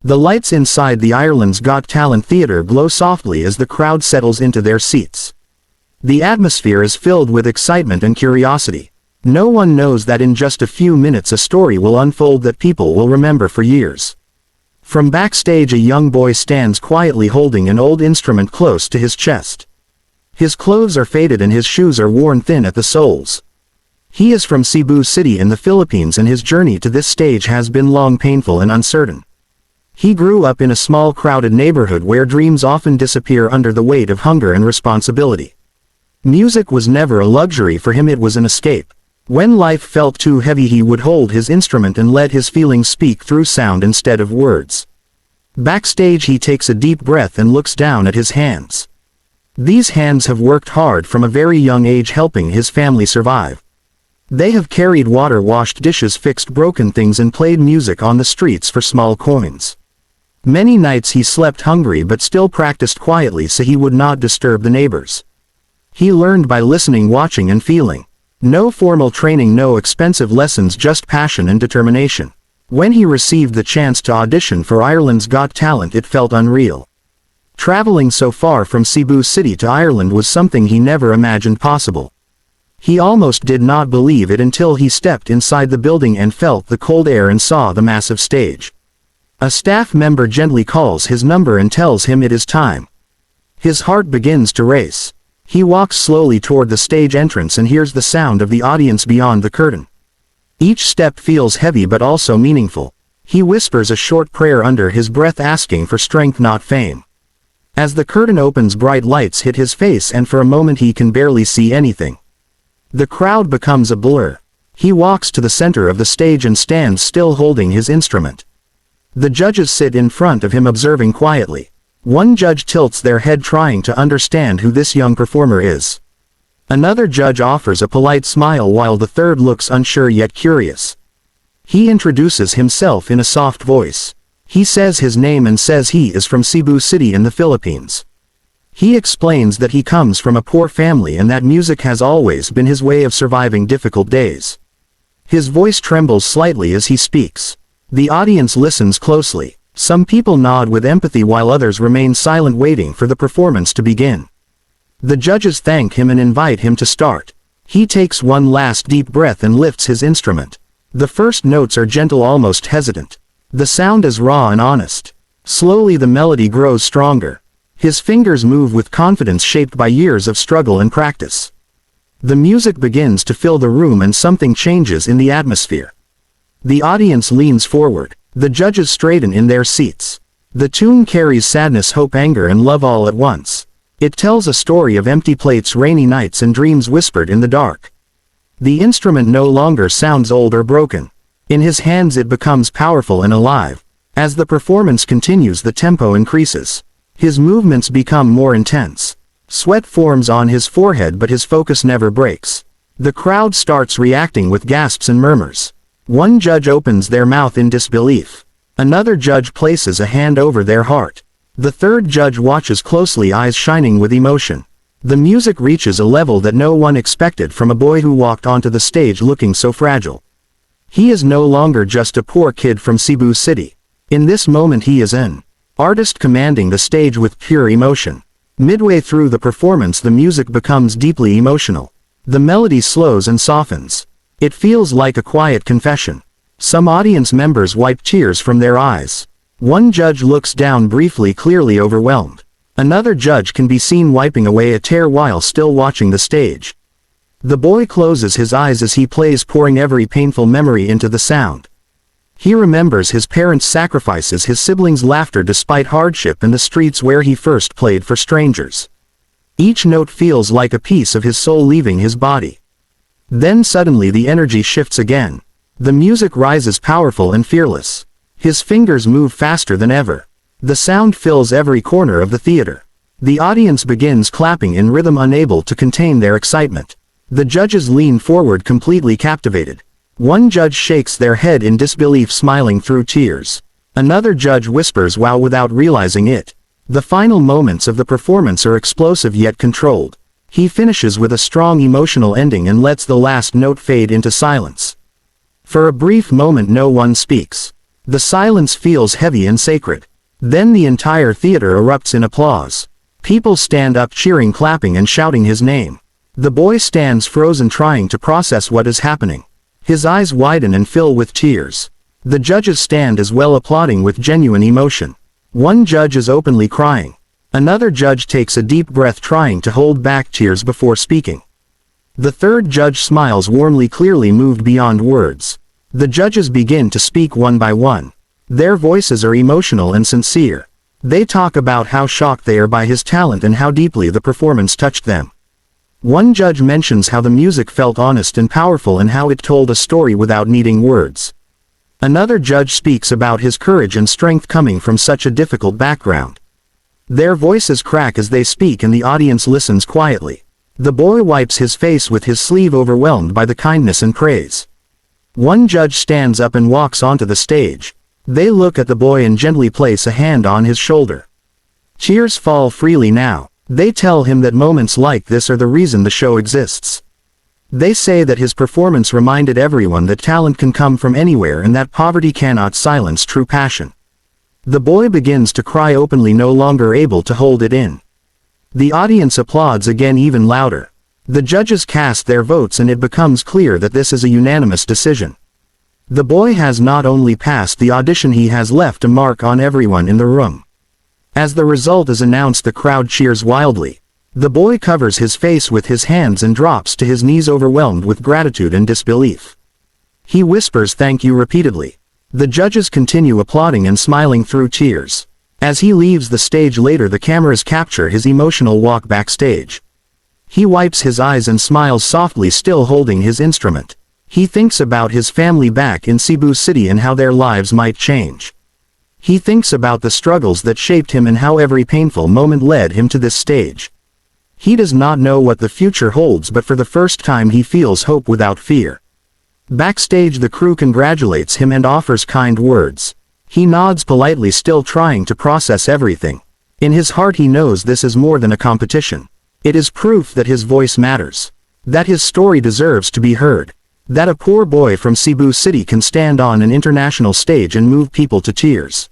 The lights inside the Ireland's Got Talent theater glow softly as the crowd settles into their seats. The atmosphere is filled with excitement and curiosity. No one knows that in just a few minutes a story will unfold that people will remember for years. From backstage, a young boy stands quietly holding an old instrument close to his chest. His clothes are faded and his shoes are worn thin at the soles. He is from Cebu City in the Philippines, and his journey to this stage has been long, painful and uncertain. He grew up in a small, crowded neighborhood where dreams often disappear under the weight of hunger and responsibility. Music was never a luxury for him, it was an escape. When life felt too heavy, he would hold his instrument and let his feelings speak through sound instead of words. Backstage, he takes a deep breath and looks down at his hands. These hands have worked hard from a very young age, helping his family survive. They have carried water, washed dishes, fixed broken things, and played music on the streets for small coins. Many nights he slept hungry but still practiced quietly so he would not disturb the neighbors. He learned by listening, watching and feeling. No formal training, no expensive lessons, just passion and determination. When he received the chance to audition for Ireland's Got Talent, it felt unreal. Traveling so far from Cebu City to Ireland was something he never imagined possible. He almost did not believe it until he stepped inside the building and felt the cold air and saw the massive stage. A staff member gently calls his number and tells him it is time. His heart begins to race. He walks slowly toward the stage entrance and hears the sound of the audience beyond the curtain. Each step feels heavy but also meaningful. He whispers a short prayer under his breath, asking for strength, not fame. As the curtain opens, bright lights hit his face and for a moment he can barely see anything. The crowd becomes a blur. He walks to the center of the stage and stands still, holding his instrument. The judges sit in front of him, observing quietly. One judge tilts their head, trying to understand who this young performer is. Another judge offers a polite smile while the third looks unsure yet curious. He introduces himself in a soft voice. He says his name and says he is from Cebu City in the Philippines. He explains that he comes from a poor family and that music has always been his way of surviving difficult days. His voice trembles slightly as he speaks. The audience listens closely. Some people nod with empathy while others remain silent, waiting for the performance to begin. The judges thank him and invite him to start. He takes one last deep breath and lifts his instrument. The first notes are gentle, almost hesitant. The sound is raw and honest. Slowly the melody grows stronger. His fingers move with confidence, shaped by years of struggle and practice. The music begins to fill the room and something changes in the atmosphere. The audience leans forward. The judges straighten in their seats. The tune carries sadness, hope, anger and love all at once. It tells a story of empty plates, rainy nights and dreams whispered in the dark. The instrument no longer sounds old or broken. In his hands it becomes powerful and alive. As the performance continues, the tempo increases. His movements become more intense. Sweat forms on his forehead, but his focus never breaks. The crowd starts reacting with gasps and murmurs. One judge opens their mouth in disbelief. Another judge places a hand over their heart. The third judge watches closely, eyes shining with emotion. The music reaches a level that no one expected from a boy who walked onto the stage looking so fragile. He is no longer just a poor kid from Cebu City. In this moment he is an artist commanding the stage with pure emotion. Midway through the performance, the music becomes deeply emotional. The melody slows and softens. It feels like a quiet confession. Some audience members wipe tears from their eyes. One judge looks down briefly, clearly overwhelmed. Another judge can be seen wiping away a tear while still watching the stage. The boy closes his eyes as he plays, pouring every painful memory into the sound. He remembers his parents' sacrifices, his siblings' laughter despite hardship, and the streets where he first played for strangers. Each note feels like a piece of his soul leaving his body. Then suddenly the energy shifts again. The music rises, powerful and fearless. His fingers move faster than ever. The sound fills every corner of the theater. The audience begins clapping in rhythm, unable to contain their excitement. The judges lean forward, completely captivated. One judge shakes their head in disbelief, smiling through tears. Another judge whispers wow without realizing it. The final moments of the performance are explosive yet controlled. He finishes with a strong emotional ending and lets the last note fade into silence. For a brief moment no one speaks. The silence feels heavy and sacred. Then the entire theater erupts in applause. People stand up cheering, clapping and shouting his name. The boy stands frozen, trying to process what is happening. His eyes widen and fill with tears. The judges stand as well, applauding with genuine emotion. One judge is openly crying. Another judge takes a deep breath, trying to hold back tears before speaking. The third judge smiles warmly, clearly moved beyond words. The judges begin to speak one by one. Their voices are emotional and sincere. They talk about how shocked they are by his talent and how deeply the performance touched them. One judge mentions how the music felt honest and powerful and how it told a story without needing words. Another judge speaks about his courage and strength coming from such a difficult background. Their voices crack as they speak and the audience listens quietly. The boy wipes his face with his sleeve, overwhelmed by the kindness and praise. One judge stands up and walks onto the stage. They look at the boy and gently place a hand on his shoulder. Cheers fall freely now. They tell him that moments like this are the reason the show exists. They say that his performance reminded everyone that talent can come from anywhere and that poverty cannot silence true passion. The boy begins to cry openly, no longer able to hold it in. The audience applauds again, even louder. The judges cast their votes and it becomes clear that this is a unanimous decision. The boy has not only passed the audition, he has left a mark on everyone in the room. As the result is announced, the crowd cheers wildly. The boy covers his face with his hands and drops to his knees, overwhelmed with gratitude and disbelief. He whispers "thank you" repeatedly. The judges continue applauding and smiling through tears. As he leaves the stage later, the cameras capture his emotional walk backstage. He wipes his eyes and smiles softly, still holding his instrument. He thinks about his family back in Cebu City and how their lives might change. He thinks about the struggles that shaped him and how every painful moment led him to this stage. He does not know what the future holds, but for the first time he feels hope without fear. Backstage, the crew congratulates him and offers kind words. He nods politely, still trying to process everything. In his heart he knows this is more than a competition. It is proof that his voice matters. That his story deserves to be heard. That a poor boy from Cebu City can stand on an international stage and move people to tears.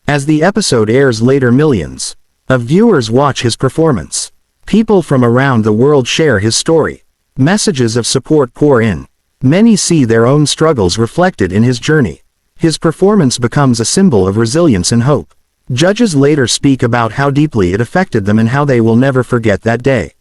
As the episode airs later, millions of viewers watch his performance. People from around the world share his story. Messages of support pour in. Many see their own struggles reflected in his journey. His performance becomes a symbol of resilience and hope. Judges later speak about how deeply it affected them and how they will never forget that day.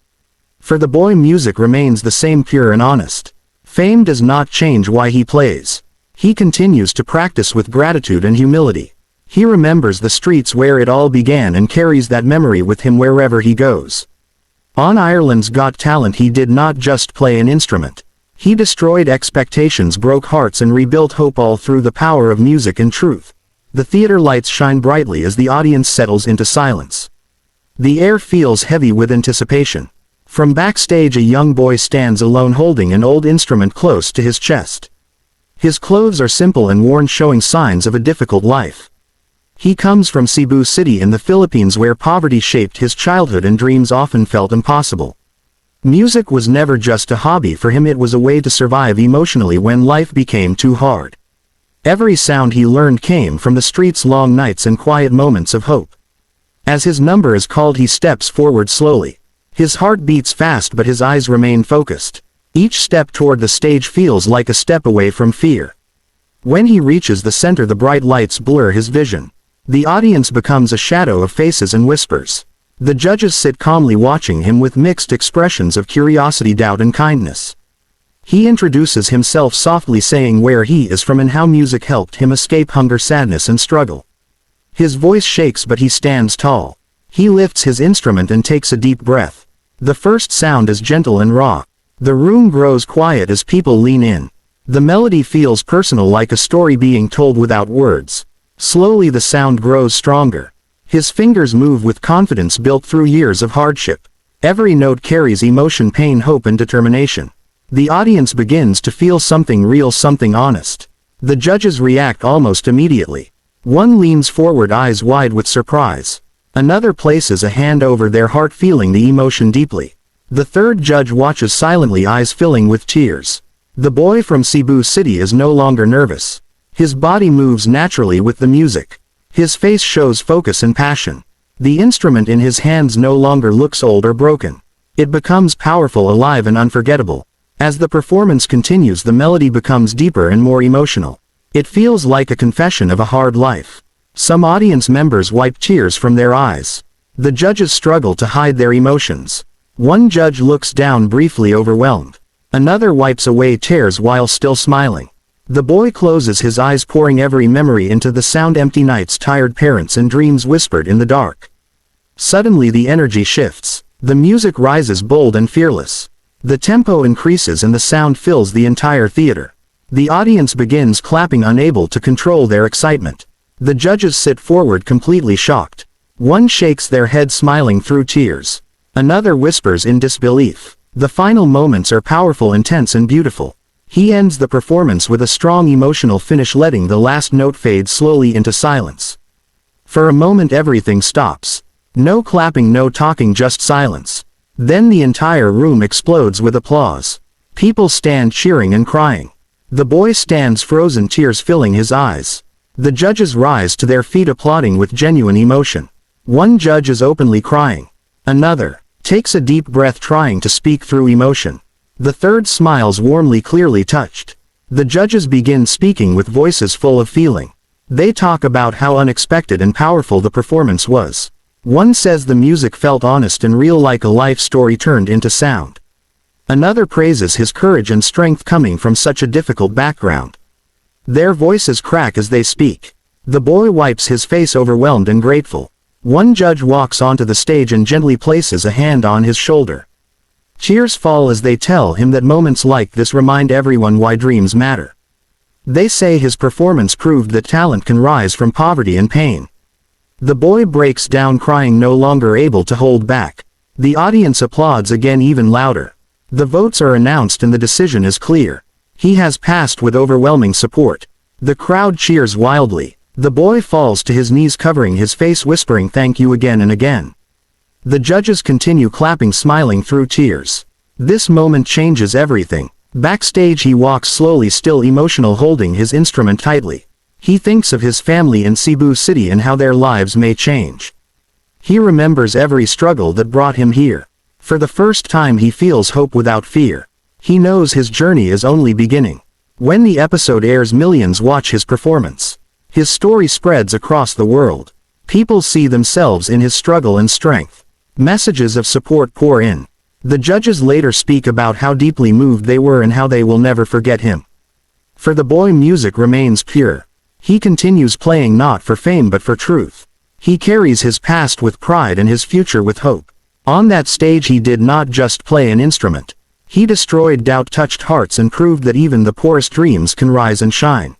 For the boy, music remains the same, pure and honest. Fame does not change why he plays. He continues to practice with gratitude and humility. He remembers the streets where it all began and carries that memory with him wherever he goes. On Ireland's Got Talent, he did not just play an instrument. He destroyed expectations, broke hearts and rebuilt hope, all through the power of music and truth. The theater lights shine brightly as the audience settles into silence. The air feels heavy with anticipation. From backstage, a young boy stands alone, holding an old instrument close to his chest. His clothes are simple and worn, showing signs of a difficult life. He comes from Cebu City in the Philippines, where poverty shaped his childhood and dreams often felt impossible. Music was never just a hobby for him, it was a way to survive emotionally when life became too hard. Every sound he learned came from the streets, long nights and quiet moments of hope. As his number is called, he steps forward slowly. His heart beats fast, but his eyes remain focused. Each step toward the stage feels like a step away from fear. When he reaches the center, the bright lights blur his vision. The audience becomes a shadow of faces and whispers. The judges sit calmly, watching him with mixed expressions of curiosity, doubt and kindness. He introduces himself softly, saying where he is from and how music helped him escape hunger, sadness and struggle. His voice shakes, but he stands tall. He lifts his instrument and takes a deep breath. The first sound is gentle and raw. The room grows quiet as people lean in. The melody feels personal, like a story being told without words. Slowly the sound grows stronger. His fingers move with confidence built through years of hardship. Every note carries emotion, pain, hope and determination. The audience begins to feel something real, something honest. The judges react almost immediately. One leans forward, eyes wide with surprise. Another places a hand over their heart, feeling the emotion deeply. The third judge watches silently, eyes filling with tears. The boy from Cebu City is no longer nervous. His body moves naturally with the music. His face shows focus and passion. The instrument in his hands no longer looks old or broken. It becomes powerful, alive and unforgettable. As the performance continues, the melody becomes deeper and more emotional. It feels like a confession of a hard life. Some audience members wipe tears from their eyes. The judges struggle to hide their emotions. One judge looks down, briefly overwhelmed. Another wipes away tears while still smiling. The boy closes his eyes, pouring every memory into the sound. Empty nights, tired parents, and dreams whispered in the dark. Suddenly the energy shifts. The music rises, bold and fearless. The tempo increases and the sound fills the entire theater. The audience begins clapping, unable to control their excitement. The judges sit forward, completely shocked. One shakes their head, smiling through tears. Another whispers in disbelief. The final moments are powerful, intense and beautiful. He ends the performance with a strong emotional finish, letting the last note fade slowly into silence. For a moment everything stops. No clapping, no talking, just silence. Then the entire room explodes with applause. People stand cheering and crying. The boy stands frozen, tears filling his eyes. The judges rise to their feet, applauding with genuine emotion. One judge is openly crying. Another takes a deep breath, trying to speak through emotion. The third smiles warmly, clearly touched. The judges begin speaking with voices full of feeling. They talk about how unexpected and powerful the performance was. One says the music felt honest and real, like a life story turned into sound. Another praises his courage and strength coming from such a difficult background. Their voices crack as they speak. The boy wipes his face, overwhelmed and grateful. One judge walks onto the stage and gently places a hand on his shoulder. Tears fall as they tell him that moments like this remind everyone why dreams matter. They say his performance proved that talent can rise from poverty and pain. The boy breaks down, crying, no longer able to hold back. The audience applauds again, even louder. The votes are announced and the decision is clear. He has passed with overwhelming support. The crowd cheers wildly. The boy falls to his knees, covering his face, whispering thank you again and again. The judges continue clapping, smiling through tears. This moment changes everything. Backstage he walks slowly, still emotional, holding his instrument tightly. He thinks of his family in Cebu City and how their lives may change. He remembers every struggle that brought him here. For the first time he feels hope without fear. He knows his journey is only beginning. When the episode airs, millions watch his performance. His story spreads across the world. People see themselves in his struggle and strength. Messages of support pour in. The judges later speak about how deeply moved they were and how they will never forget him. For the boy, music remains pure. He continues playing, not for fame but for truth. He carries his past with pride and his future with hope. On that stage he did not just play an instrument. He destroyed doubt, touched hearts and proved that even the poorest dreams can rise and shine.